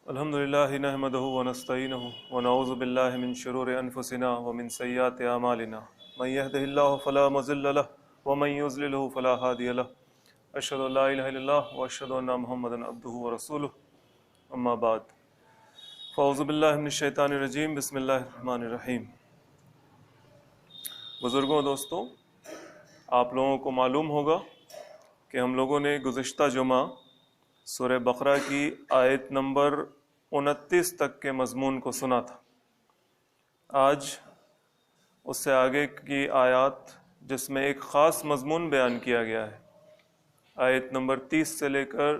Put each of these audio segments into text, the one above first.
الحمد لله نحمده ونستعينه ونعوذ بالله من شرور أنفسنا ومن سيئات أعمالنا من يهده الله فلا مضل له ومن يضلل فلا هادي له أشهد أن لا إله إلا الله وأشهد أن محمدا عبده ورسوله أما بعد فأعوذ بالله من الشيطان الرجيم بسم الله الرحمن الرحيم۔ بزرگوں دوستوں، آپ لوگوں کو معلوم ہوگا کہ ہم لوگوں نے گزشتہ جمعہ سورہ بقرہ کی آیت نمبر 29 تک کے مضمون کو سنا تھا۔ آج اس سے آگے کی آیات جس میں ایک خاص مضمون بیان کیا گیا ہے، آیت نمبر 30 سے لے کر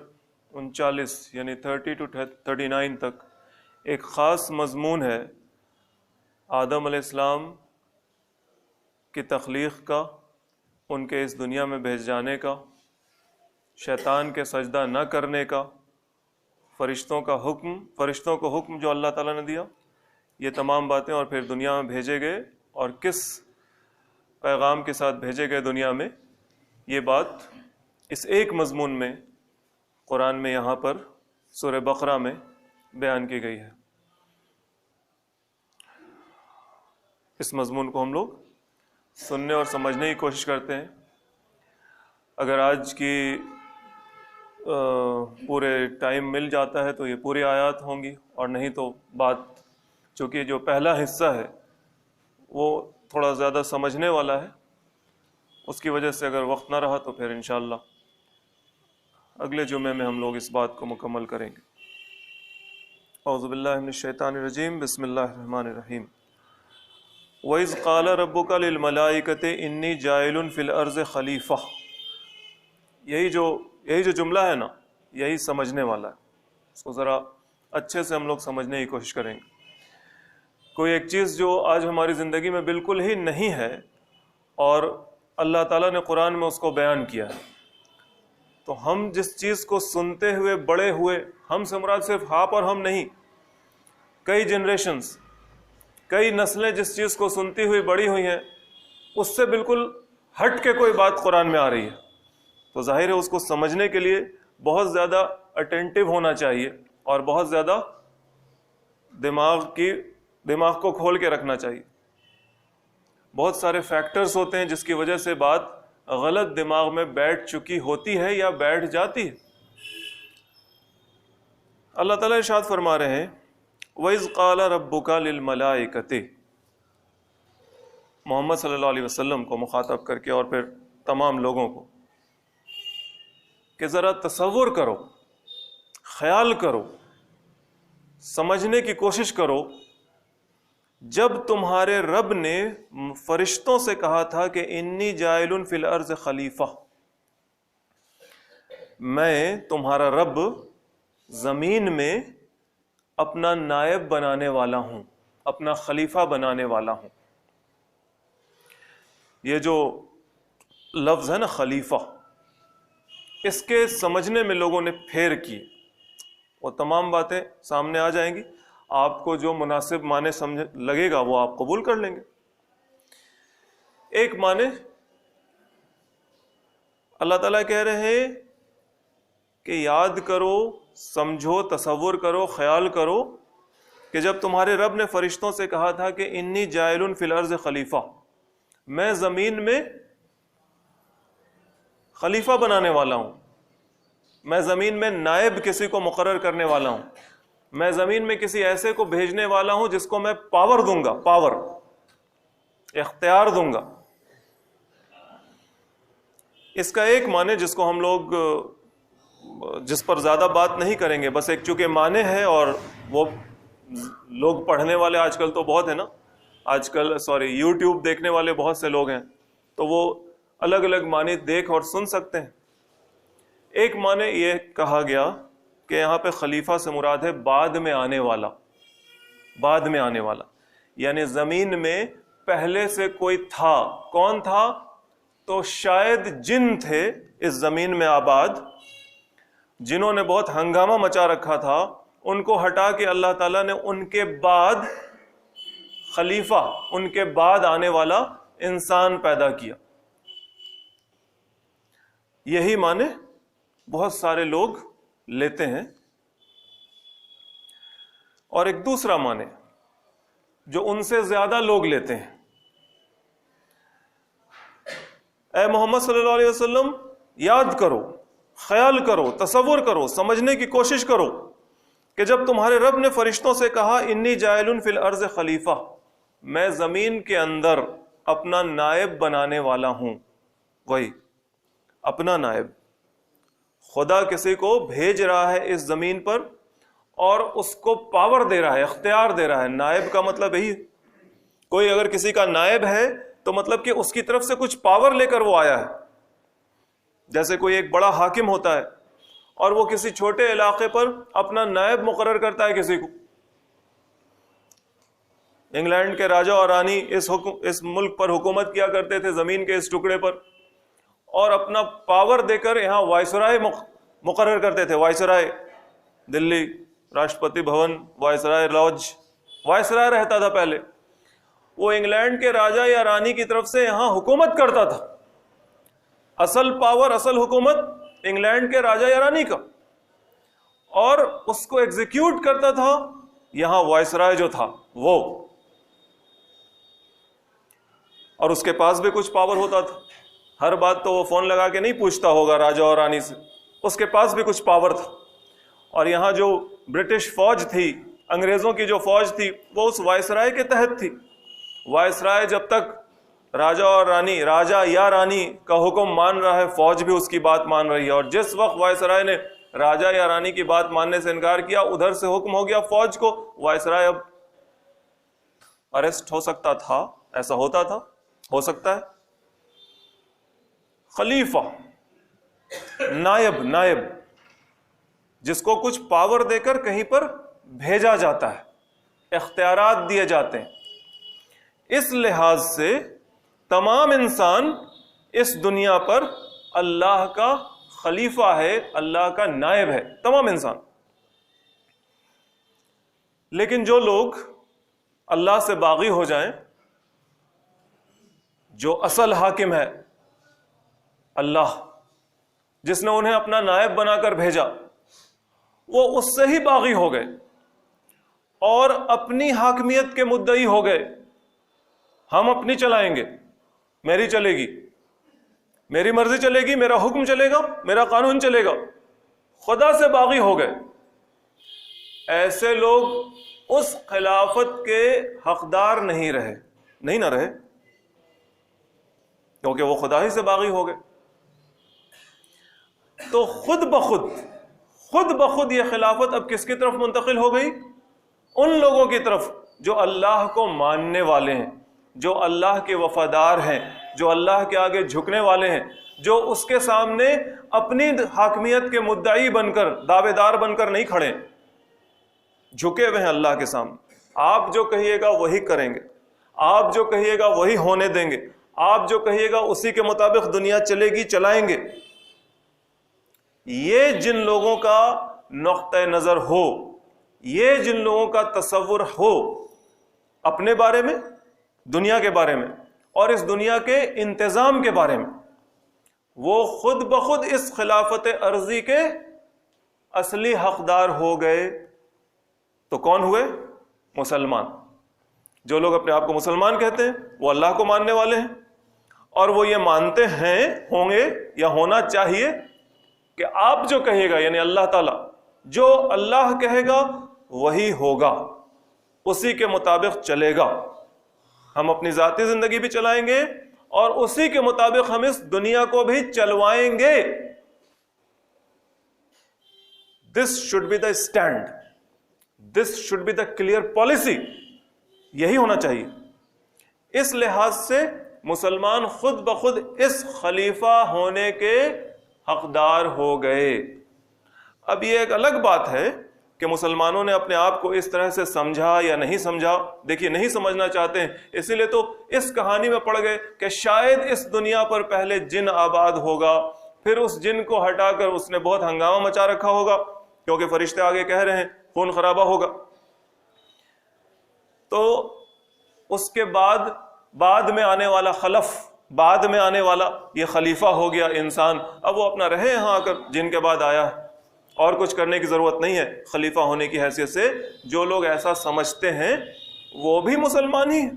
39 یعنی 30 to 39 تک ایک خاص مضمون ہے آدم علیہ السلام کی تخلیق کا، ان کے اس دنیا میں بھیج جانے کا، شیطان کے سجدہ نہ کرنے کا، فرشتوں کو حکم جو اللہ تعالیٰ نے دیا، یہ تمام باتیں، اور پھر دنیا میں بھیجے گئے اور کس پیغام کے ساتھ بھیجے گئے دنیا میں، یہ بات اس ایک مضمون میں قرآن میں یہاں پر سورہ بقرہ میں بیان کی گئی ہے۔ اس مضمون کو ہم لوگ سننے اور سمجھنے کی کوشش کرتے ہیں۔ اگر آج کی پورے ٹائم مل جاتا ہے تو یہ پوری آیات ہوں گی، اور نہیں تو بات، چونکہ جو پہلا حصہ ہے وہ تھوڑا زیادہ سمجھنے والا ہے، اس کی وجہ سے اگر وقت نہ رہا تو پھر انشاءاللہ اگلے جمعے میں ہم لوگ اس بات کو مکمل کریں گے۔ اعوذ باللہ من الشیطان الرجیم بسم اللہ الرحمن الرحیم۔ وَإِذْ قَالَ رَبُّكَ لِلْمَلَائِكَةِ إِنِّي جَاعِلٌ فِي الْأَرْضِ خلیفہ، یہی جو جملہ ہے نا، یہی سمجھنے والا ہے۔ اس کو ذرا اچھے سے ہم لوگ سمجھنے کی کوشش کریں گے۔ کوئی ایک چیز جو آج ہماری زندگی میں بالکل ہی نہیں ہے اور اللہ تعالیٰ نے قرآن میں اس کو بیان کیا ہے، تو ہم جس چیز کو سنتے ہوئے بڑے ہوئے، ہم سے مراد صرف آپ اور ہم نہیں، کئی جنریشنز، کئی نسلیں جس چیز کو سنتی ہوئی بڑی ہوئی ہیں، اس سے بالکل ہٹ کے کوئی بات قرآن میں آ رہی ہے، تو ظاہر ہے اس کو سمجھنے کے لیے بہت زیادہ اٹینٹیو ہونا چاہیے اور بہت زیادہ دماغ کو کھول کے رکھنا چاہیے۔ بہت سارے فیکٹرز ہوتے ہیں جس کی وجہ سے بات غلط دماغ میں بیٹھ چکی ہوتی ہے یا بیٹھ جاتی ہے۔ اللہ تعالیٰ ارشاد فرما رہے ہیں وَإِذْ قَالَ رَبُّكَ لِلْمَلَائِكَةِ، محمد صلی اللہ علیہ وسلم کو مخاطب کر کے اور پھر تمام لوگوں کو، کہ ذرا تصور کرو، خیال کرو، سمجھنے کی کوشش کرو، جب تمہارے رب نے فرشتوں سے کہا تھا کہ انی جاعل فی الارض خلیفہ، میں تمہارا رب زمین میں اپنا نائب بنانے والا ہوں، اپنا خلیفہ بنانے والا ہوں۔ یہ جو لفظ ہے نا خلیفہ، اس کے سمجھنے میں لوگوں نے پھیر کی، وہ تمام باتیں سامنے آ جائیں گی، آپ کو جو مناسب معنی سمجھ لگے گا وہ آپ قبول کر لیں گے۔ ایک معنی اللہ تعالیٰ کہہ رہے ہیں کہ یاد کرو، سمجھو، تصور کرو، خیال کرو کہ جب تمہارے رب نے فرشتوں سے کہا تھا کہ انی جاعل فی الارض خلیفہ، میں زمین میں خلیفہ بنانے والا ہوں، میں زمین میں نائب کسی کو مقرر کرنے والا ہوں، میں زمین میں کسی ایسے کو بھیجنے والا ہوں جس کو میں پاور دوں گا، پاور، اختیار دوں گا۔ اس کا ایک معنی جس کو ہم لوگ، جس پر زیادہ بات نہیں کریں گے، بس ایک چونکہ معنی ہے اور وہ لوگ پڑھنے والے آج کل تو بہت ہیں نا، آج کل یوٹیوب دیکھنے والے بہت سے لوگ ہیں، تو وہ الگ الگ معنی دیکھ اور سن سکتے ہیں۔ ایک معنی یہ کہا گیا کہ یہاں پہ خلیفہ سے مراد ہے بعد میں آنے والا، بعد میں آنے والا، یعنی زمین میں پہلے سے کوئی تھا، کون تھا؟ تو شاید جن تھے اس زمین میں آباد، جنہوں نے بہت ہنگامہ مچا رکھا تھا، ان کو ہٹا کے اللہ تعالیٰ نے ان کے بعد خلیفہ، ان کے بعد آنے والا انسان پیدا کیا۔ یہی معنی بہت سارے لوگ لیتے ہیں۔ اور ایک دوسرا معنی جو ان سے زیادہ لوگ لیتے ہیں. اے محمد صلی اللہ علیہ وسلم یاد کرو، خیال کرو، تصور کرو، سمجھنے کی کوشش کرو کہ جب تمہارے رب نے فرشتوں سے کہا انی جاعل فی الارض خلیفہ، میں زمین کے اندر اپنا نائب بنانے والا ہوں. وہی اپنا نائب، خدا کسی کو بھیج رہا ہے اس زمین پر اور اس کو پاور دے رہا ہے، اختیار دے رہا ہے. نائب کا مطلب یہی، کوئی اگر کسی کا نائب ہے تو مطلب کہ اس کی طرف سے کچھ پاور لے کر وہ آیا ہے. جیسے کوئی ایک بڑا حاکم ہوتا ہے اور وہ کسی چھوٹے علاقے پر اپنا نائب مقرر کرتا ہے کسی کو. انگلینڈ کے راجا اور رانی اس ملک پر حکومت کیا کرتے تھے، زمین کے اس ٹکڑے پر، اور اپنا پاور دے کر یہاں وائسرائے مقرر کرتے تھے. وائسرائے دلی، راشٹرپتی بھون، وائسرائے لاج، وائسرائے رہتا تھا پہلے. وہ انگلینڈ کے راجا یا رانی کی طرف سے یہاں حکومت کرتا تھا. اصل پاور، اصل حکومت انگلینڈ کے راجا یا رانی کا، اور اس کو ایگزیکیوٹ کرتا تھا یہاں وائسرائے جو تھا وہ. اور اس کے پاس بھی کچھ پاور ہوتا تھا. ہر بات تو وہ فون لگا کے نہیں پوچھتا ہوگا راجا اور رانی سے، اس کے پاس بھی کچھ پاور تھا. اور یہاں جو برٹش فوج تھی، انگریزوں کی جو فوج تھی، وہ اس وائسرائے کے تحت تھی. وائسرائے جب تک راجا اور رانی، راجا یا رانی کا حکم مان رہا ہے، فوج بھی اس کی بات مان رہی ہے. اور جس وقت وائسرائے نے راجا یا رانی کی بات ماننے سے انکار کیا، ادھر سے حکم ہو گیا فوج کو، وائسرائے اب اریسٹ ہو سکتا تھا. ایسا ہوتا تھا، ہو سکتا ہے. خلیفہ، نائب جس کو کچھ پاور دے کر کہیں پر بھیجا جاتا ہے، اختیارات دیے جاتے ہیں. اس لحاظ سے تمام انسان اس دنیا پر اللہ کا خلیفہ ہے، اللہ کا نائب ہے، تمام انسان. لیکن جو لوگ اللہ سے باغی ہو جائیں، جو اصل حاکم ہے اللہ، جس نے انہیں اپنا نائب بنا کر بھیجا، وہ اس سے ہی باغی ہو گئے اور اپنی حاکمیت کے مدعی ہو گئے. ہم اپنی چلائیں گے، میری چلے گی، میری مرضی چلے گی، میرا حکم چلے گا، میرا قانون چلے گا. خدا سے باغی ہو گئے. ایسے لوگ اس خلافت کے حقدار نہیں نہ رہے کیونکہ وہ خدا ہی سے باغی ہو گئے. تو خود بخود یہ خلافت اب کس کی طرف منتقل ہو گئی؟ ان لوگوں کی طرف جو اللہ کو ماننے والے ہیں، جو اللہ کے وفادار ہیں، جو اللہ کے آگے جھکنے والے ہیں، جو اس کے سامنے اپنی حاکمیت کے مدعی بن کر، دعوے دار بن کر نہیں کھڑے، جھکے ہوئے ہیں اللہ کے سامنے. آپ جو کہیے گا وہی کریں گے، آپ جو کہیے گا وہی ہونے دیں گے، آپ جو کہیے گا اسی کے مطابق دنیا چلے گی، چلائیں گے. یہ جن لوگوں کا نقطہ نظر ہو، یہ جن لوگوں کا تصور ہو اپنے بارے میں، دنیا کے بارے میں اور اس دنیا کے انتظام کے بارے میں، وہ خود بخود اس خلافت ارضی کے اصلی حقدار ہو گئے. تو کون ہوئے؟ مسلمان. جو لوگ اپنے آپ کو مسلمان کہتے ہیں وہ اللہ کو ماننے والے ہیں، اور وہ یہ مانتے ہیں، ہوں گے یا ہونا چاہیے کہ آپ جو کہے گا، یعنی اللہ تعالیٰ جو اللہ کہے گا وہی ہوگا، اسی کے مطابق چلے گا. ہم اپنی ذاتی زندگی بھی چلائیں گے اور اسی کے مطابق ہم اس دنیا کو بھی چلوائیں گے. This should be the stand. This should be the clear policy. یہی ہونا چاہیے. اس لحاظ سے مسلمان خود بخود اس خلیفہ ہونے کے حقدار ہو گئے. اب یہ ایک الگ بات ہے کہ مسلمانوں نے اپنے آپ کو اس طرح سے سمجھا یا نہیں سمجھا. دیکھیے، نہیں سمجھنا چاہتے ہیں، اسی لیے تو اس کہانی میں پڑ گئے کہ شاید اس دنیا پر پہلے جن آباد ہوگا، پھر اس جن کو ہٹا کر اس نے بہت ہنگامہ مچا رکھا ہوگا، کیونکہ فرشتے آگے کہہ رہے ہیں خون خرابہ ہوگا. تو اس کے بعد میں آنے والا خلف، بعد میں آنے والا یہ خلیفہ ہو گیا انسان. اب وہ اپنا رہے یہاں آ کر، جن کے بعد آیا ہے، اور کچھ کرنے کی ضرورت نہیں ہے خلیفہ ہونے کی حیثیت سے. جو لوگ ایسا سمجھتے ہیں وہ بھی مسلمان ہی ہیں.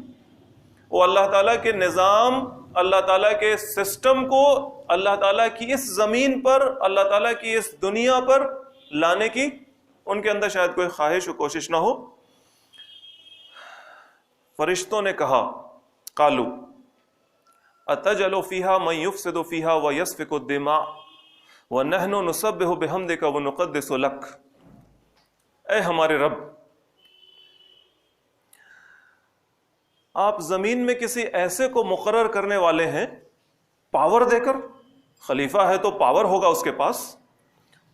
وہ اللہ تعالیٰ کے نظام، اللہ تعالیٰ کے سسٹم کو اللہ تعالیٰ کی اس زمین پر، اللہ تعالیٰ کی اس دنیا پر لانے کی ان کے اندر شاید کوئی خواہش و کوشش نہ ہو. فرشتوں نے کہا قالو اتجعل فیہا من یفسد فیہا ویسفک الدماء ونحن نسبح بحمدک ونقدس لک. اے ہمارے رب، آپ زمین میں کسی ایسے کو مقرر کرنے والے ہیں پاور دے کر، خلیفہ ہے تو پاور ہوگا اس کے پاس،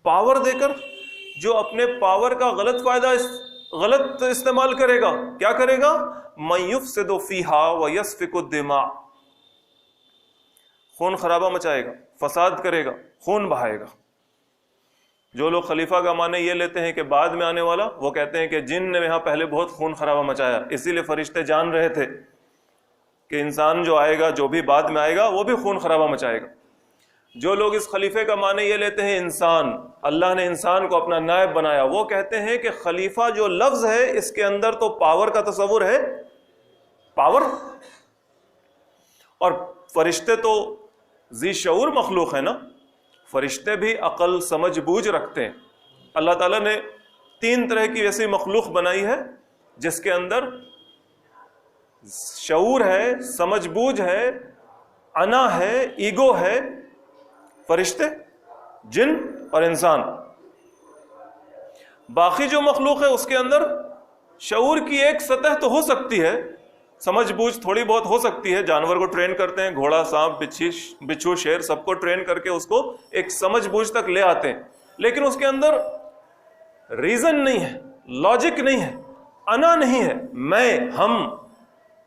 پاور دے کر جو اپنے پاور کا غلط استعمال کرے گا. کیا کرے گا؟ من یفسد فیہا ویسفک الدماء، خون خرابہ مچائے گا، فساد کرے گا، خون بہائے گا. جو لوگ خلیفہ کا معنی یہ لیتے ہیں کہ بعد میں آنے والا، وہ کہتے ہیں کہ جن نے یہاں پہلے بہت خون خرابہ مچایا، اسی لیے فرشتے جان رہے تھے کہ انسان جو آئے گا، جو بھی بعد میں آئے گا، وہ بھی خون خرابہ مچائے گا. جو لوگ اس خلیفے کا معنی یہ لیتے ہیں انسان، اللہ نے انسان کو اپنا نائب بنایا، وہ کہتے ہیں کہ خلیفہ جو لفظ ہے اس کے اندر تو پاور کا تصور ہے، پاور. اور فرشتے تو ذی شعور مخلوق ہے نا، فرشتے بھی عقل سمجھ بوجھ رکھتے ہیں. اللہ تعالیٰ نے 3 طرح کی ایسی مخلوق بنائی ہے جس کے اندر شعور ہے، سمجھ بوجھ ہے، انا ہے، ایگو ہے. فرشتے، جن اور انسان. باقی جو مخلوق ہے اس کے اندر شعور کی ایک سطح تو ہو سکتی ہے، سمجھ بوجھ تھوڑی بہت ہو سکتی ہے. جانور کو ٹرین کرتے ہیں، گھوڑا، سانپ، بچھو، شیر، سب کو ٹرین کر کے اس کو ایک سمجھ بوجھ تک لے آتے ہیں، لیکن اس کے اندر ریزن نہیں ہے، لاجک نہیں ہے، انا نہیں ہے، میں، ہم،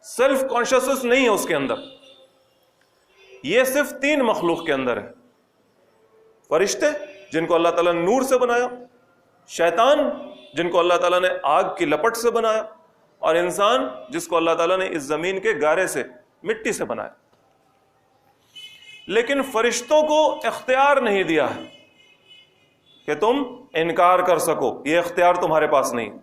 سیلف کانشیسنس نہیں ہے اس کے اندر. یہ صرف 3 مخلوق کے اندر ہے. فرشتے جن کو اللہ تعالیٰ نے نور سے بنایا، شیطان جن کو اللہ تعالیٰ نے آگ کی لپٹ سے بنایا، اور انسان جس کو اللہ تعالیٰ نے اس زمین کے گارے سے، مٹی سے بنایا. لیکن فرشتوں کو اختیار نہیں دیا ہے کہ تم انکار کر سکو، یہ اختیار تمہارے پاس نہیں.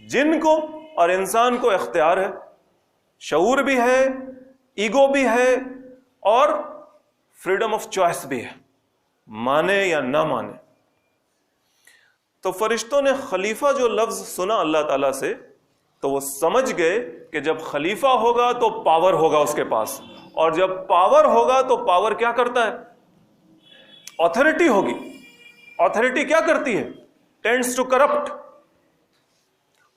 جن کو اور انسان کو اختیار ہے، شعور بھی ہے، ایگو بھی ہے، اور فریڈم آف چوائس بھی ہے، مانے یا نہ مانے. تو فرشتوں نے خلیفہ جو لفظ سنا اللہ تعالیٰ سے تو وہ سمجھ گئے کہ جب خلیفہ ہوگا تو پاور ہوگا اس کے پاس، اور جب پاور ہوگا تو پاور کیا کرتا ہے؟ آتھارٹی ہوگی. آتھارٹی کیا کرتی ہے؟ Tends to corrupt.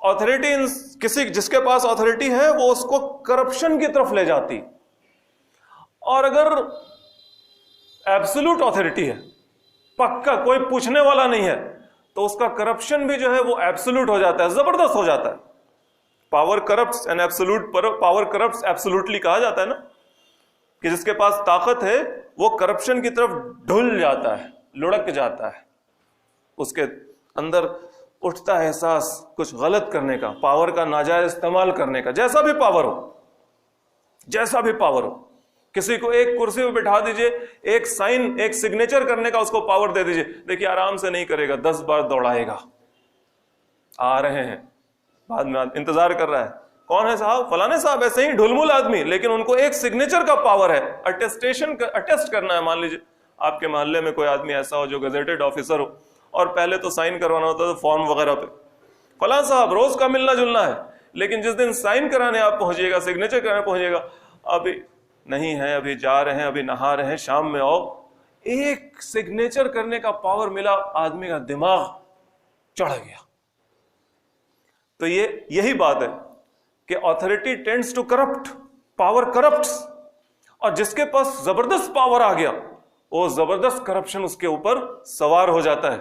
آتھارٹی کسی جس کے پاس آتھارٹی ہے وہ اس کو کرپشن کی طرف لے جاتی. اور اگر ایبسولوٹ آتھارٹی ہے، پکا کوئی پوچھنے والا نہیں ہے، تو اس کا کرپشن بھی جو ہے وہ ایبسولوٹ ہو جاتا ہے، زبردست ہو جاتا ہے. Power corrupts and absolute, power corrupts absolutely کہا جاتا ہے نا، کہ جس کے پاس طاقت ہے وہ کرپشن کی طرف ڈھل جاتا ہے، لڑک جاتا ہے، اس کے اندر اٹھتا ہے احساس کچھ غلط کرنے کا، پاور کا ناجائز استعمال کرنے کا. جیسا بھی پاور ہو، جیسا بھی پاور ہو، کسی کو ایک کرسی پہ بٹھا دیجئے، ایک سائن، ایک سگنیچر کرنے کا اس کو پاور دے دیجئے، دیکھیے آرام سے نہیں کرے گا، 10 بار دوڑائے گا. آ رہے ہیں، بعد میں انتظار کر رہا ہے، کون ہے صاحب؟ فلانے صاحب، ایسے ہی ڈھلمل آدمی، لیکن ان کو ایک سگنیچر کا پاور ہے، اٹیسٹ کرنا ہے. مان لیجیے آپ کے محلے میں کوئی آدمی ایسا ہو جو گزیٹڈ آفیسر ہو، اور پہلے تو سائن کروانا ہوتا تھا فارم وغیرہ پہ، فلاں صاحب روز کا ملنا جلنا ہے، لیکن جس دن سائن کرانے آپ پہنچیے گا، سگنیچر کرانے پہنچیے گا، ابھی نہیں ہے، ابھی جا رہے ہیں، ابھی نہا رہے ہیں، شام میں آؤ. ایک سگنیچر کرنے کا پاور ملا، آدمی کا دماغ چڑھ گیا. تو یہی بات ہے کہ authority tends to corrupt, power corrupts, اور جس کے پاس زبردست پاور آ گیا وہ زبردست کرپشن اس کے اوپر سوار ہو جاتا ہے.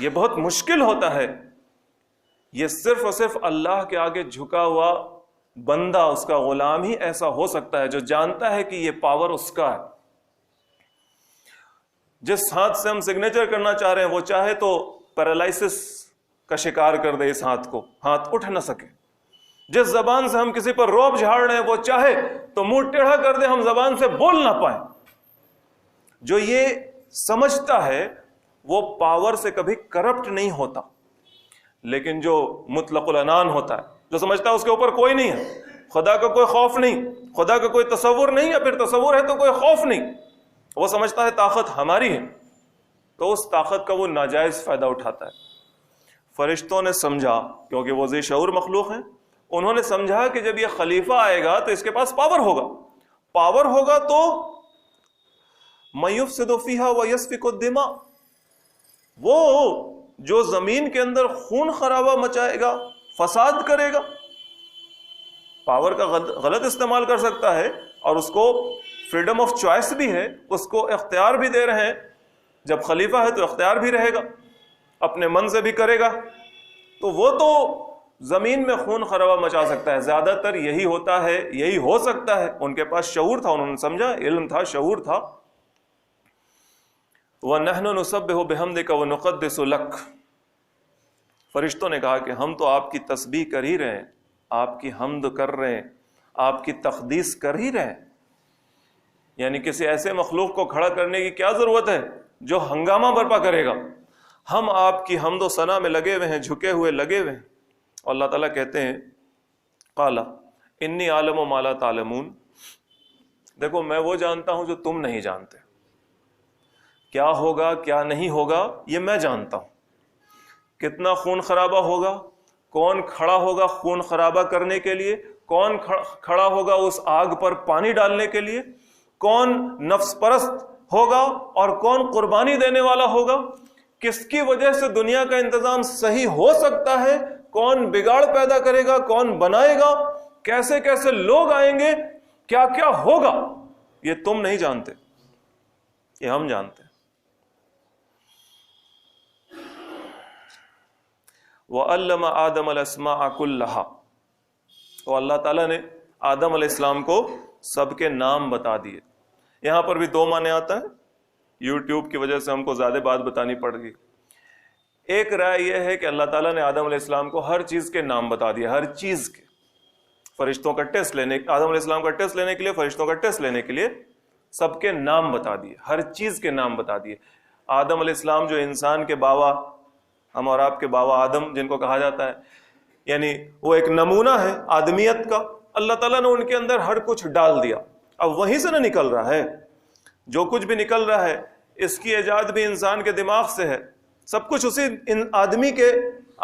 یہ بہت مشکل ہوتا ہے. یہ صرف اور صرف اللہ کے آگے جھکا ہوا بندہ، اس کا غلام ہی ایسا ہو سکتا ہے جو جانتا ہے کہ یہ پاور اس کا ہے. جس ہاتھ سے ہم سگنیچر کرنا چاہ رہے ہیں وہ چاہے تو پیرالائسس کا شکار کر دے اس ہاتھ کو، ہاتھ اٹھ نہ سکے. جس زبان سے ہم کسی پر روب جھاڑ رہے ہیں وہ چاہے تو منہ ٹیڑھا کر دے، ہم زبان سے بول نہ پائیں. جو یہ سمجھتا ہے وہ پاور سے کبھی کرپٹ نہیں ہوتا. لیکن جو مطلق العنان ہوتا ہے, جو سمجھتا ہے اس کے اوپر کوئی نہیں ہے, خدا کا کوئی خوف نہیں, خدا کا کوئی تصور نہیں, یا پھر تصور ہے تو کوئی خوف نہیں, وہ سمجھتا ہے طاقت ہماری ہے, تو اس طاقت کا وہ ناجائز فائدہ اٹھاتا ہے. فرشتوں نے سمجھا, کیونکہ وہ ذی شعور مخلوق ہیں, انہوں نے سمجھا کہ جب یہ خلیفہ آئے گا تو اس کے پاس پاور ہوگا. پاور ہوگا تو مَن یفسد فیہا ویسفک الدماء, وہ جو زمین کے اندر خون خرابہ مچائے گا, فساد کرے گا, پاور کا غلط استعمال کر سکتا ہے, اور اس کو فریڈم آف چوائس بھی ہے, اس کو اختیار بھی دے رہے ہیں. جب خلیفہ ہے تو اختیار بھی رہے گا, اپنے من سے بھی کرے گا, تو وہ تو زمین میں خون خرابہ مچا سکتا ہے. زیادہ تر یہی ہوتا ہے, یہی ہو سکتا ہے. ان کے پاس شعور تھا, انہوں نے سمجھا, علم تھا, شعور تھا. وَنَحْنُ نُسَبِّحُ بِحَمْدِكَ وَنُقَدِّسُ لَكَ, فرشتوں نے کہا کہ ہم تو آپ کی تسبیح کر ہی رہے ہیں, آپ کی حمد کر رہے ہیں, آپ کی تقدیس کر ہی رہے ہیں. یعنی کسی ایسے مخلوق کو کھڑا کرنے کی کیا ضرورت ہے جو ہنگامہ برپا کرے گا. ہم آپ کی حمد و ثنا میں لگے ہوئے ہیں, جھکے ہوئے لگے ہوئے ہیں. اور اللہ تعالیٰ کہتے ہیں قَالَ إِنِّي أَعْلَمُ مَا لَا تَعْلَمُونَ, دیکھو میں وہ جانتا ہوں جو تم نہیں جانتے. کیا ہوگا کیا نہیں ہوگا یہ میں جانتا ہوں. کتنا خون خرابہ ہوگا, کون کھڑا ہوگا خون خرابہ کرنے کے لیے, کون کھڑا ہوگا اس آگ پر پانی ڈالنے کے لیے, کون نفس پرست ہوگا اور کون قربانی دینے والا ہوگا, کس کی وجہ سے دنیا کا انتظام صحیح ہو سکتا ہے, کون بگاڑ پیدا کرے گا, کون بنائے گا, کیسے کیسے لوگ آئیں گے, کیا کیا ہوگا, یہ تم نہیں جانتے, یہ ہم جانتے ہیں. وَعَلَّمَ آدَمَ الْأَسْمَاءَ كُلَّهَا, تو اللہ تعالیٰ نے آدم علیہ السلام کو سب کے نام بتا دیے. یہاں پر بھی دو معنی آتا ہے, یوٹیوب کی وجہ سے ہم کو زیادہ بات بتانی پڑ گئی. ایک رائے یہ ہے کہ اللہ تعالیٰ نے آدم علیہ السلام کو ہر چیز کے نام بتا دیے, ہر چیز کے. فرشتوں کا ٹیسٹ لینے, آدم علیہ السلام کا ٹیسٹ لینے کے لیے, فرشتوں کا ٹیسٹ لینے کے لیے سب کے نام بتا دیے, ہر چیز کے نام بتا دیے. آدم علیہ السلام جو انسان کے باوا, ہم اور آپ کے باوا آدم جن کو کہا جاتا ہے, یعنی وہ ایک نمونہ ہے آدمیت کا. اللہ تعالیٰ نے ان کے اندر ہر کچھ ڈال دیا. اب وہیں سے نہ نکل رہا ہے, جو کچھ بھی نکل رہا ہے اس کی ایجاد بھی انسان کے دماغ سے ہے. سب کچھ اسی آدمی کے,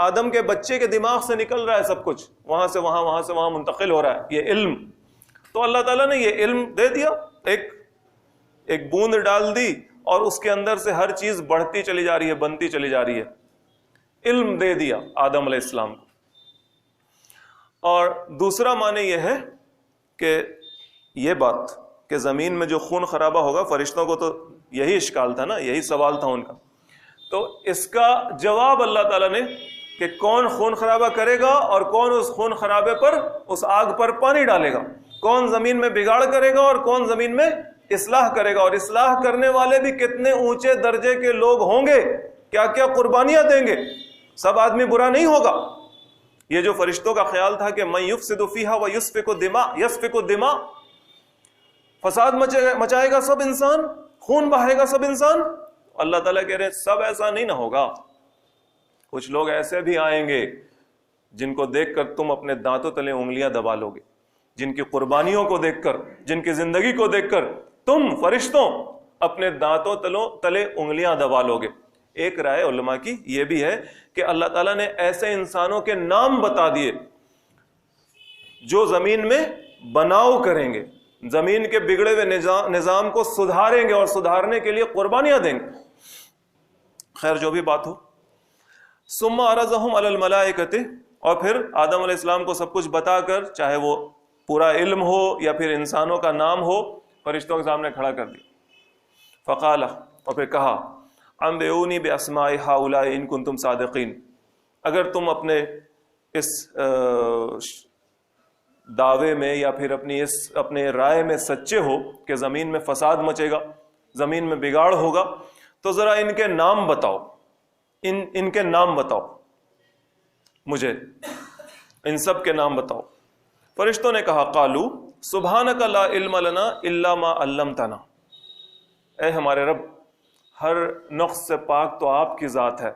آدم کے بچے کے دماغ سے نکل رہا ہے, سب کچھ وہاں سے وہاں, وہاں سے وہاں منتقل ہو رہا ہے یہ علم. تو اللہ تعالیٰ نے یہ علم دے دیا, ایک بوند ڈال دی اور اس کے اندر سے ہر چیز بڑھتی چلی جا رہی ہے, بنتی چلی جا رہی ہے. علم دے دیا آدم علیہ السلام کو. اور دوسرا معنی یہ ہے کہ یہ بات کہ زمین میں جو خون خرابہ ہوگا, فرشتوں کو تو یہی اشکال تھا نا, یہی سوال تھا ان کا. تو اس کا جواب اللہ تعالیٰ نے کہ کون خون خرابہ کرے گا اور کون اس خون خرابے پر, اس آگ پر پانی ڈالے گا, کون زمین میں بگاڑ کرے گا اور کون زمین میں اصلاح کرے گا, اور اصلاح کرنے والے بھی کتنے اونچے درجے کے لوگ ہوں گے, کیا کیا قربانیاں دیں گے. سب آدمی برا نہیں ہوگا. یہ جو فرشتوں کا خیال تھا کہ من یفسد فیہا ویسفک الدماء, فساد مچائے گا سب انسان, خون بہائے گا سب انسان, اللہ تعالیٰ کہہ رہے ہیں سب ایسا نہیں نہ ہوگا. کچھ لوگ ایسے بھی آئیں گے جن کو دیکھ کر تم اپنے دانتوں تلے انگلیاں دبا لو گے, جن کی قربانیوں کو دیکھ کر, جن کی زندگی کو دیکھ کر تم فرشتوں اپنے دانتوں تلے انگلیاں دبا لو گے. ایک رائے علماء کی یہ بھی ہے کہ اللہ تعالیٰ نے ایسے انسانوں کے نام بتا دیے جو زمین میں بناؤ کریں گے, زمین کے بگڑے ہوئے نظام کو سدھاریں گے اور سدھارنے کے لیے قربانیاں دیں گے. خیر جو بھی بات ہو, ثم عرضهم علی الملائکۃ, اور پھر آدم علیہ السلام کو سب کچھ بتا کر, چاہے وہ پورا علم ہو یا پھر انسانوں کا نام ہو, فرشتوں کے سامنے کھڑا کر دیا. فقال, اور پھر کہا, انبئونی باسماء ہؤلاء ان کنتم صادقین, اگر تم اپنے اس دعوے میں یا پھر اپنے رائے میں سچے ہو کہ زمین میں فساد مچے گا, زمین میں بگاڑ ہوگا, تو ذرا ان کے نام بتاؤ, ان کے نام بتاؤ مجھے, ان سب کے نام بتاؤ. فرشتوں نے کہا قالوا سبحانک لا علم لنا الا ما علمتنا, اے ہمارے رب ہر نقص سے پاک تو آپ کی ذات ہے،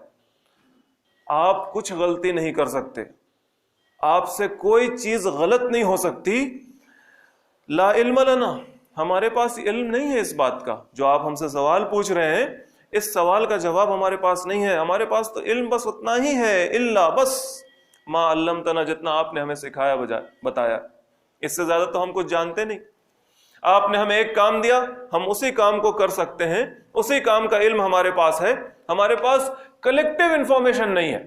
آپ کچھ غلطی نہیں کر سکتے، آپ سے کوئی چیز غلط نہیں ہو سکتی۔ لا علم لنا، ہمارے پاس علم نہیں ہے اس بات کا، جو آپ ہم سے سوال پوچھ رہے ہیں اس سوال کا جواب ہمارے پاس نہیں ہے، ہمارے پاس تو علم بس اتنا ہی ہے، الا بس ما علمتنا، جتنا آپ نے ہمیں سکھایا بتایا، اس سے زیادہ تو ہم کچھ جانتے نہیں۔ آپ نے ہمیں ایک کام دیا، ہم اسی کام کو کر سکتے ہیں، اسی کام کا علم ہمارے پاس ہے، ہمارے پاس کلیکٹیو انفارمیشن نہیں ہے،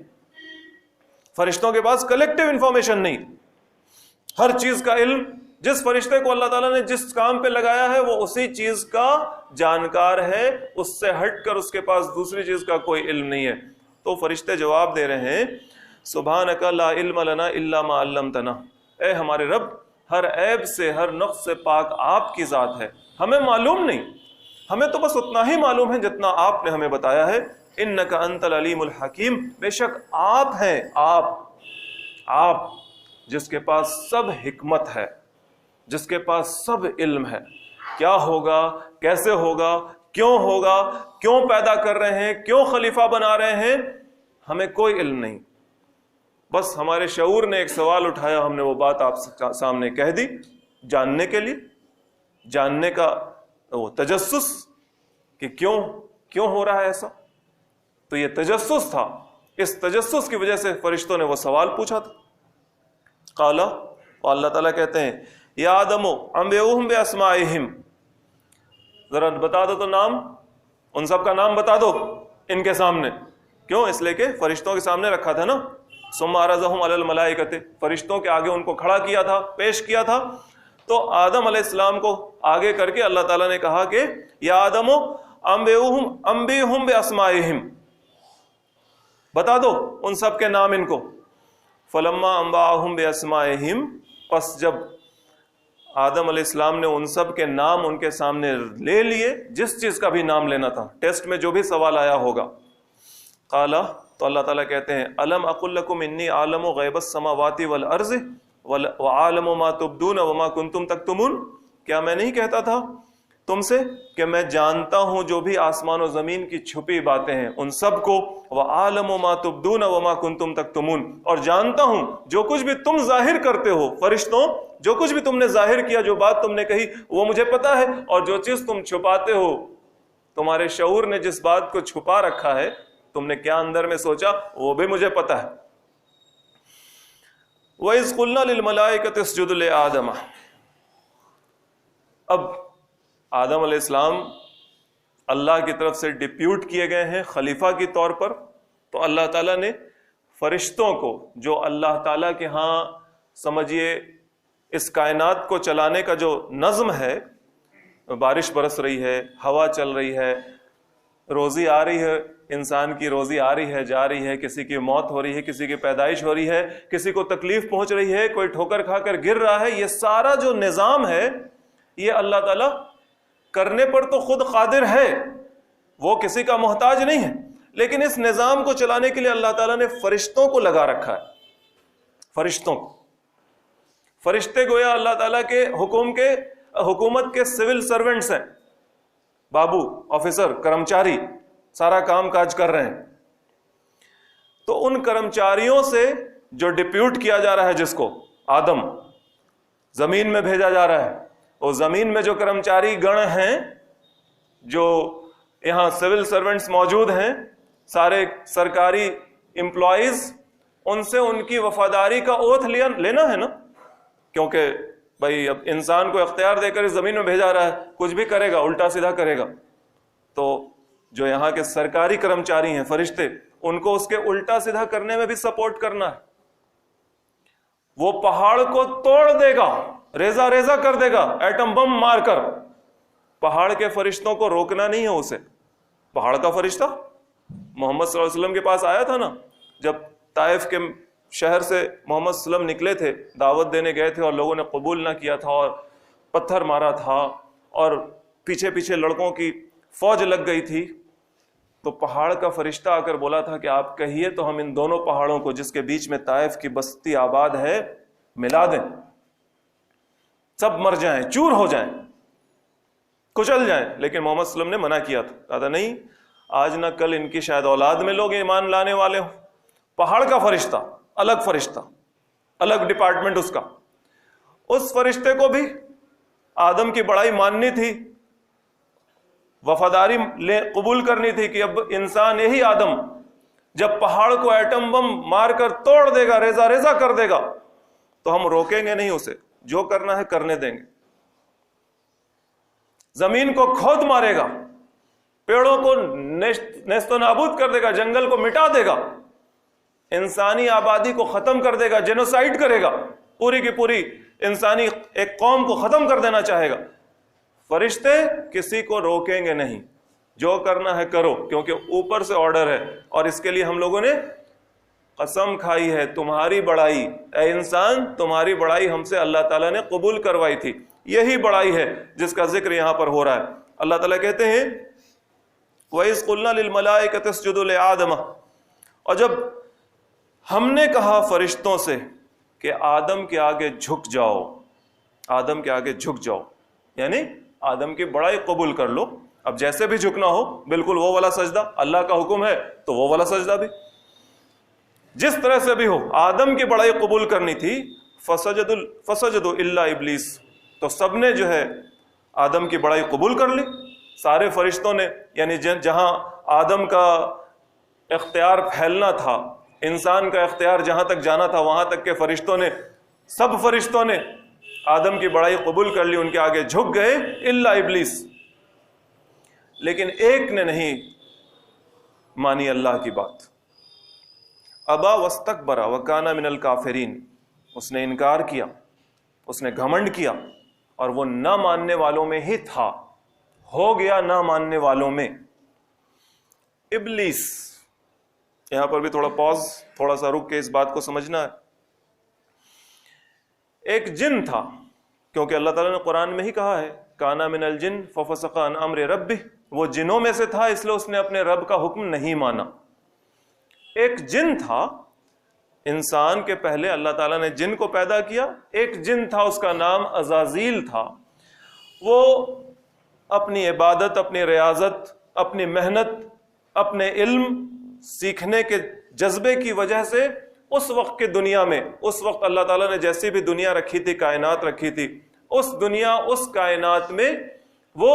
فرشتوں کے پاس کلیکٹیو انفارمیشن نہیں، ہر چیز کا علم جس فرشتے کو اللہ تعالیٰ نے جس کام پہ لگایا ہے وہ اسی چیز کا جانکار ہے، اس سے ہٹ کر اس کے پاس دوسری چیز کا کوئی علم نہیں ہے۔ تو فرشتے جواب دے رہے ہیں سبحانک لا علم لنا الا ما علمتنا، اے ہمارے رب، ہر عیب سے ہر نقص سے پاک آپ کی ذات ہے، ہمیں معلوم نہیں، ہمیں تو بس اتنا ہی معلوم ہے جتنا آپ نے ہمیں بتایا ہے۔ انک انت العلیم الحکیم، بے شک آپ ہیں، آپ جس کے پاس سب حکمت ہے، جس کے پاس سب علم ہے، کیا ہوگا، کیسے ہوگا، کیوں پیدا کر رہے ہیں، کیوں خلیفہ بنا رہے ہیں، ہمیں کوئی علم نہیں، بس ہمارے شعور نے ایک سوال اٹھایا، ہم نے وہ بات آپ سامنے کہہ دی، جاننے کے لیے، جاننے کا وہ تجسس کہ کیوں ہو رہا ہے ایسا، تو یہ تجسس تھا، اس تجسس کی وجہ سے فرشتوں نے وہ سوال پوچھا تھا۔ قالا، اور اللہ تعالیٰ کہتے ہیں یا آدم انبئوہم باسمائہم، ذرا بتا دو تو نام، ان سب کا نام بتا دو ان کے سامنے، کیوں؟ اس لیے کہ فرشتوں کے سامنے رکھا تھا نا، ثم عرضہم علی الملائکۃ، فرشتوں کے آگے ان کو کھڑا کیا تھا، پیش کیا تھا، تو آدم علیہ السلام کو آگے کر کے اللہ تعالیٰ نے کہا کہ یا آدم انبئوہم باسمائہم، بتا دو ان سب کے نام ان کو۔ فلما انبأہم باسمائہم، پس جب آدم علیہ السلام نے ان سب کے نام ان کے سامنے لے لیے، جس چیز کا بھی نام لینا تھا، ٹیسٹ میں جو بھی سوال آیا ہوگا، قالا، تو اللہ تعالیٰ کہتے ہیں الم اقل لکم انی عالم غیب السماوات والارض وعالم ما تبدون وما کنتم تکتمون، کیا میں نہیں کہتا تھا تم سے کہ میں جانتا ہوں جو بھی آسمان و زمین کی چھپی باتیں ہیں ان سب کو، وعالم ما تبدون وما کنتم تکتمون، اور جانتا ہوں جو کچھ بھی تم ظاہر کرتے ہو، فرشتوں جو کچھ بھی تم نے ظاہر کیا، جو بات تم نے کہی وہ مجھے پتا ہے، اور جو چیز تم چھپاتے ہو، تمہارے شعور نے جس بات کو چھپا رکھا ہے، تم نے کیا اندر میں سوچا، وہ بھی مجھے پتا ہے۔ وَإِذْ قُلْنَا لِلْمَلَائِكَةِ اسْجُدُوا لِآدَمَ، اب آدم علیہ السلام اللہ کی طرف سے ڈپیوٹ کیے گئے ہیں خلیفہ کی طور پر، تو اللہ تعالیٰ نے فرشتوں کو، جو اللہ تعالیٰ کے ہاں سمجھیے اس کائنات کو چلانے کا جو نظم ہے، بارش برس رہی ہے، ہوا چل رہی ہے، روزی آ رہی ہے، انسان کی روزی آ رہی ہے، جا رہی ہے، کسی کی موت ہو رہی ہے، کسی کی پیدائش ہو رہی ہے، کسی کو تکلیف پہنچ رہی ہے، کوئی ٹھوکر کھا کر گر رہا ہے، یہ سارا جو نظام ہے یہ اللہ تعالیٰ کرنے پر تو خود قادر ہے، وہ کسی کا محتاج نہیں ہے، لیکن اس نظام کو چلانے کے لیے اللہ تعالیٰ نے فرشتوں کو لگا رکھا ہے، فرشتوں کو، فرشتے گویا اللہ تعالیٰ کے حکومت کے سول سرونٹس ہیں، بابو، آفیسر، کرمچاری، سارا کام کاج کر رہے ہیں۔ تو ان کرمچاریوں سے جو ڈپیوٹ کیا جا رہا ہے، جس کو آدم زمین میں بھیجا جا رہا ہے، وہ زمین میں جو کرمچاری گن ہیں، جو یہاں سول سرونٹس موجود ہیں، سارے سرکاری امپلائیز، ان سے ان کی وفاداری کا اوتھ لینا ہے نا، کیونکہ بھائی اب انسان کو اختیار دے کر اس زمین میں بھیجا رہا ہے، کچھ بھی کرے گا الٹا سیدھا کرے گا، تو جو یہاں کے سرکاری کرمچاری ہیں، فرشتے، ان کو اس کے الٹا سیدھا کرنے میں بھی سپورٹ کرنا ہے۔ وہ پہاڑ کو توڑ دے گا، ریزہ ریزہ کر دے گا، ایٹم بم مار کر، پہاڑ کے فرشتوں کو روکنا نہیں ہے اسے۔ پہاڑ کا فرشتہ محمد صلی اللہ علیہ وسلم کے پاس آیا تھا نا، جب طائف کے شہر سے محمد صلی اللہ علیہ وسلم نکلے تھے، دعوت دینے گئے تھے، اور لوگوں نے قبول نہ کیا تھا اور پتھر مارا تھا، اور پیچھے پیچھے لڑکوں کی فوج لگ گئی تھی، تو پہاڑ کا فرشتہ آ کر بولا تھا کہ آپ کہیے تو ہم ان دونوں پہاڑوں کو جس کے بیچ میں طائف کی بستی آباد ہے ملا دیں، سب مر جائیں، چور ہو جائیں، کچل جائیں، لیکن محمد صلی اللہ علیہ وسلم نے منع کیا تھا، کہا تھا نہیں، آج نہ کل ان کی شاید اولاد میں لوگ ایمان لانے والے ہوں. پہاڑ کا فرشتہ، الگ ڈپارٹمنٹ اس کا. اس فرشتے کو بھی آدم کی بڑائی ماننی تھی، وفاداری قبول کرنی تھی کہ اب انسان یہی آدم جب پہاڑ کو ایٹم بم مار کر توڑ دے گا، ریزہ ریزہ کر دے گا، تو ہم روکیں گے نہیں اسے، جو کرنا ہے کرنے دیں گے. زمین کو کھود مارے گا، پیڑوں کو نیست و نابود کر دے گا، جنگل کو مٹا دے گا، انسانی آبادی کو ختم کر دے گا، جینوسائیڈ کرے گا، پوری کی پوری انسانی ایک قوم کو ختم کر دینا چاہے گا. فرشتے کسی کو روکیں گے نہیں، جو کرنا ہے کرو، کیونکہ اوپر سے آرڈر ہے. اور اس کے لیے ہم لوگوں نے قسم کھائی ہے، تمہاری بڑائی اے انسان، تمہاری بڑائی ہم سے اللہ تعالیٰ نے قبول کروائی تھی. یہی بڑائی ہے جس کا ذکر یہاں پر ہو رہا ہے. اللہ تعالیٰ کہتے ہیں وَإِذْ قُلْنَا لِلْمَلَائِكَةِ اسْجُدُوا لِآدَمَ، اور جب ہم نے کہا فرشتوں سے کہ آدم کے آگے جھک جاؤ، آدم کے آگے جھک جاؤ، یعنی آدم کی بڑائی قبول کر لو. اب جیسے بھی جھکنا ہو، بالکل وہ والا سجدہ، اللہ کا حکم ہے تو وہ والا سجدہ بھی، جس طرح سے بھی ہو آدم کی بڑائی قبول کرنی تھی. فسجدوا الا ابلیس، تو سب نے جو ہے آدم کی بڑائی قبول کر لی، سارے فرشتوں نے. یعنی جہاں آدم کا اختیار پھیلنا تھا، انسان کا اختیار جہاں تک جانا تھا، وہاں تک کے فرشتوں نے، سب فرشتوں نے آدم کی بڑائی قبول کر لی، ان کے آگے جھک گئے الا ابلیس. لیکن ایک نے نہیں مانی اللہ کی بات. ابا واستکبر وکان من الکافرین، اس نے انکار کیا، اس نے گھمنڈ کیا، اور وہ نہ ماننے والوں میں ہی تھا، ہو گیا نہ ماننے والوں میں. ابلیس، یہاں پر بھی تھوڑا سا رک کے اس بات کو سمجھنا ہے. ایک جن تھا، کیونکہ اللہ تعالیٰ نے قرآن میں ہی کہا ہے کانا من الجن ففسق عن امر ربہ، وہ جنوں میں سے تھا، اس لیے اس نے اپنے رب کا حکم نہیں مانا. ایک جن تھا، انسان کے پہلے اللہ تعالیٰ نے جن کو پیدا کیا. ایک جن تھا، اس کا نام عزازیل تھا. وہ اپنی عبادت، اپنی ریاضت، اپنی محنت، اپنے علم سیکھنے کے جذبے کی وجہ سے اس وقت کی دنیا میں، اس وقت اللہ تعالیٰ نے جیسی بھی دنیا رکھی تھی، کائنات رکھی تھی، اس دنیا، اس کائنات میں وہ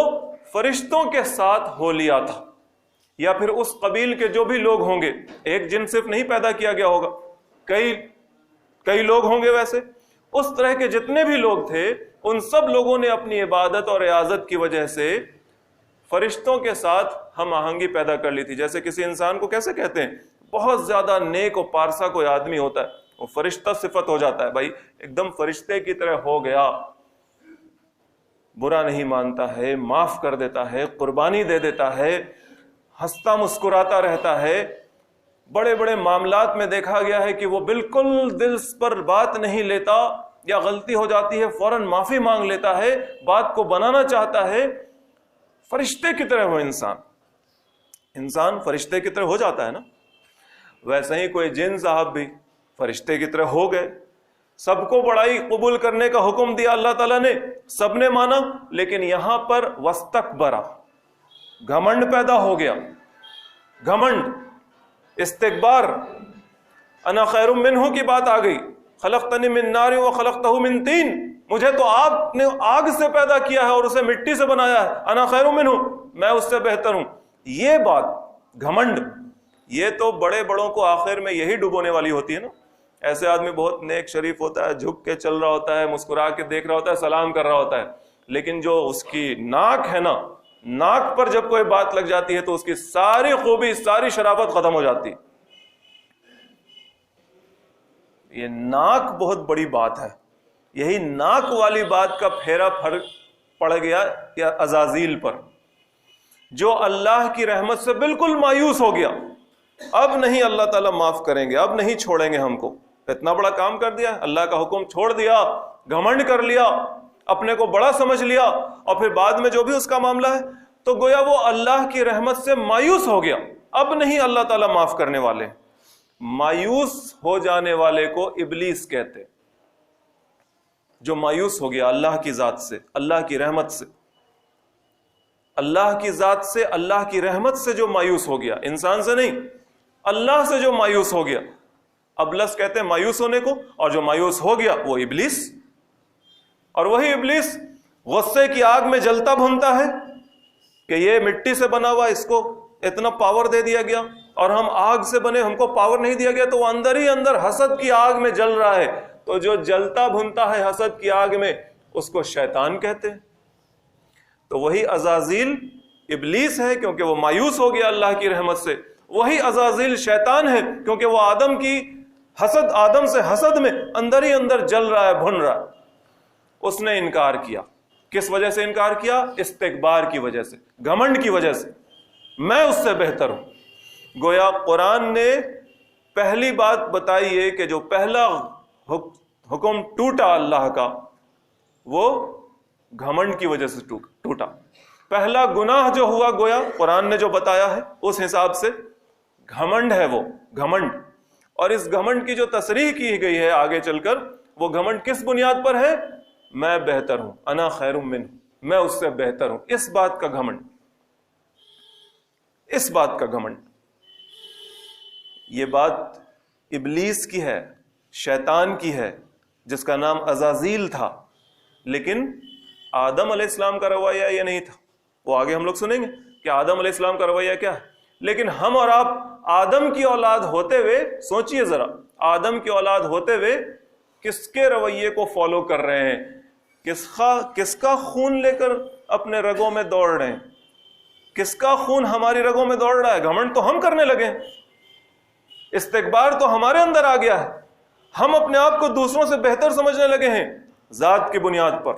فرشتوں کے ساتھ ہو لیا تھا، یا پھر اس قبیل کے جو بھی لوگ ہوں گے. ایک جن صرف نہیں پیدا کیا گیا ہوگا، کئی لوگ ہوں گے. ویسے اس طرح کے جتنے بھی لوگ تھے، ان سب لوگوں نے اپنی عبادت اور ریاضت کی وجہ سے فرشتوں کے ساتھ ہم آہنگی پیدا کر لی تھی. جیسے کسی انسان کو کیسے کہتے ہیں، بہت زیادہ نیک و پارسا کوئی آدمی ہوتا ہے، وہ فرشتہ صفت ہو جاتا ہے، بھائی ایک دم فرشتے کی طرح ہو گیا، برا نہیں مانتا ہے، معاف کر دیتا ہے، قربانی دے دیتا ہے، ہنستا مسکراتا رہتا ہے. بڑے بڑے معاملات میں دیکھا گیا ہے کہ وہ بالکل دل پر بات نہیں لیتا، یا غلطی ہو جاتی ہے فوراً معافی مانگ لیتا ہے، بات کو بنانا چاہتا ہے. فرشتے کی طرح وہ انسان فرشتے کی طرح ہو جاتا ہے نا. ویسے ہی کوئی جن صاحب بھی فرشتے کی طرح ہو گئے. سب کو بڑائی قبول کرنے کا حکم دیا اللہ تعالیٰ نے، سب نے مانا. لیکن یہاں پر واستکبر، گھمنڈ پیدا ہو گیا. گھمنڈ، استکبار، انا خیر منہ کی بات آ گئی. خلقتنی من نار وخلقتہ من طین، مجھے تو آپ نے آگ سے پیدا کیا ہے اور اسے مٹی سے بنایا ہے. انا خیر منہ، میں اس سے بہتر ہوں. یہ بات، گھمنڈ، یہ تو بڑے بڑوں کو آخر میں یہی ڈبونے والی ہوتی ہے نا. ایسے آدمی بہت نیک شریف ہوتا ہے، جھک کے چل رہا ہوتا ہے، مسکرا کے دیکھ رہا ہوتا ہے، سلام کر رہا ہوتا ہے، لیکن جو اس کی ناک ہے نا، ناک پر جب کوئی بات لگ جاتی ہے تو اس کی ساری خوبی، ساری شرافت ختم ہو جاتی. یہ ناک بہت بڑی بات ہے. یہی ناک والی بات کا پھیرا پڑ گیا یا عزازیل پر، جو اللہ کی رحمت سے بالکل مایوس ہو گیا. اب نہیں اللہ تعالیٰ معاف کریں گے، اب نہیں چھوڑیں گے ہم کو. اتنا بڑا کام کر دیا، اللہ کا حکم چھوڑ دیا، گھمنڈ کر لیا، اپنے کو بڑا سمجھ لیا، اور پھر بعد میں جو بھی اس کا معاملہ ہے تو گویا وہ اللہ کی رحمت سے مایوس ہو گیا. اب نہیں اللہ تعالیٰ معاف کرنے والے. مایوس ہو جانے والے کو ابلیس کہتے، جو مایوس ہو گیا اللہ کی ذات سے، اللہ کی رحمت سے. اللہ کی ذات سے, اللہ کی رحمت سے جو مایوس ہو گیا, انسان سے نہیں, اللہ سے جو مایوس ہو گیا. ابلس کہتے ہیں مایوس ہونے کو, اور جو مایوس ہو گیا وہ ابلیس. اور وہی ابلیس غصے کی آگ میں جلتا بھونتا ہے کہ یہ مٹی سے بنا ہوا, اس کو اتنا پاور دے دیا گیا, اور ہم آگ سے بنے, ہم کو پاور نہیں دیا گیا. تو وہ اندر ہی اندر حسد کی آگ میں جل رہا ہے. تو جو جلتا بھونتا ہے حسد کی آگ میں, اس کو شیطان کہتے ہیں. تو وہی عزازیل ابلیس ہے کیونکہ وہ مایوس ہو گیا اللہ کی رحمت سے. وہی عزازیل شیطان ہے کیونکہ وہ آدم سے حسد میں اندر ہی اندر جل رہا ہے, بھن رہا ہے. اس نے انکار کیا. کس وجہ سے انکار کیا؟ استکبار کی وجہ سے, گھمنڈ کی وجہ سے. میں اس سے بہتر ہوں. گویا قرآن نے پہلی بات بتائی ہے کہ جو پہلا حکم ٹوٹا اللہ کا, وہ گھمنڈ کی وجہ سے ٹوٹا. پہلا گناہ جو ہوا, گویا قرآن نے جو بتایا ہے اس حساب سے گھمنڈ ہے, وہ گھمنڈ. اور اس گھمنڈ کی جو تصریح کی گئی ہے آگے چل کر, وہ گھمنڈ کس بنیاد پر ہے؟ میں بہتر ہوں, انا خیر منہ, میں اس سے بہتر ہوں. اس بات کا گھمنڈ, اس بات کا گھمنڈ. یہ بات ابلیس کی ہے, شیطان کی ہے, جس کا نام عزازیل تھا. لیکن آدم علیہ السلام کا رویہ یہ نہیں تھا. وہ آگے ہم لوگ سنیں گے کہ آدم علیہ السلام کا رویہ کیا ہے. لیکن ہم اور آپ آدم کی اولاد ہوتے ہوئے, سوچئے ذرا, آدم کی اولاد ہوتے ہوئے کس کے رویے کو فالو کر رہے ہیں؟ کس کا خون لے کر اپنے رگوں میں دوڑ رہے ہیں؟ کس کا خون ہماری رگوں میں دوڑ رہا ہے؟ گھمنڈ تو ہم کرنے لگے ہیں, استکبار تو ہمارے اندر آ گیا ہے. ہم اپنے آپ کو دوسروں سے بہتر سمجھنے لگے ہیں, ذات کی بنیاد پر,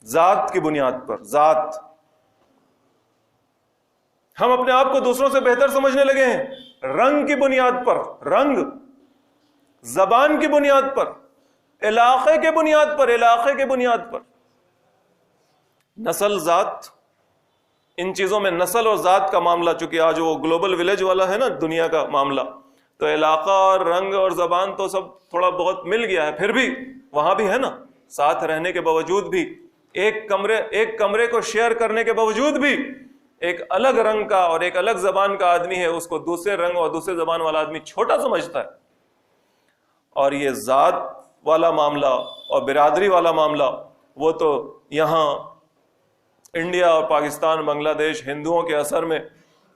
ذات کی بنیاد پر, ذات. ہم اپنے آپ کو دوسروں سے بہتر سمجھنے لگے ہیں رنگ کی بنیاد پر, رنگ, زبان کی بنیاد پر, علاقے کے بنیاد پر, علاقے کے بنیاد پر. نسل, ذات, ان چیزوں میں نسل اور ذات کا معاملہ, چونکہ آج وہ گلوبل ولیج والا ہے نا دنیا کا معاملہ, تو علاقہ اور رنگ اور زبان تو سب تھوڑا بہت مل گیا ہے. پھر بھی وہاں بھی ہے نا, ساتھ رہنے کے باوجود بھی, ایک کمرے کو شیئر کرنے کے باوجود بھی ایک الگ رنگ کا اور ایک الگ زبان کا آدمی ہے, اس کو دوسرے رنگ اور دوسرے زبان والا آدمی چھوٹا سمجھتا ہے. اور یہ ذات والا معاملہ اور برادری والا معاملہ, وہ تو یہاں انڈیا اور پاکستان, بنگلہ دیش, ہندوؤں کے اثر میں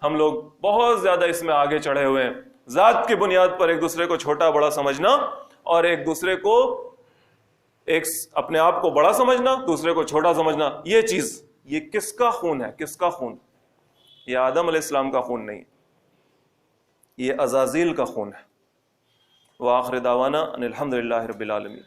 ہم لوگ بہت زیادہ اس میں آگے چڑھے ہوئے ہیں. ذات کی بنیاد پر ایک دوسرے کو چھوٹا بڑا سمجھنا, اور ایک دوسرے کو اپنے آپ کو بڑا سمجھنا, دوسرے کو چھوٹا سمجھنا. یہ چیز, یہ کس کا خون ہے؟ کس کا خون؟ یہ آدم علیہ السلام کا خون نہیں, یہ عزازیل کا خون ہے. وآخر دعوانا ان الحمد للہ رب العالمین.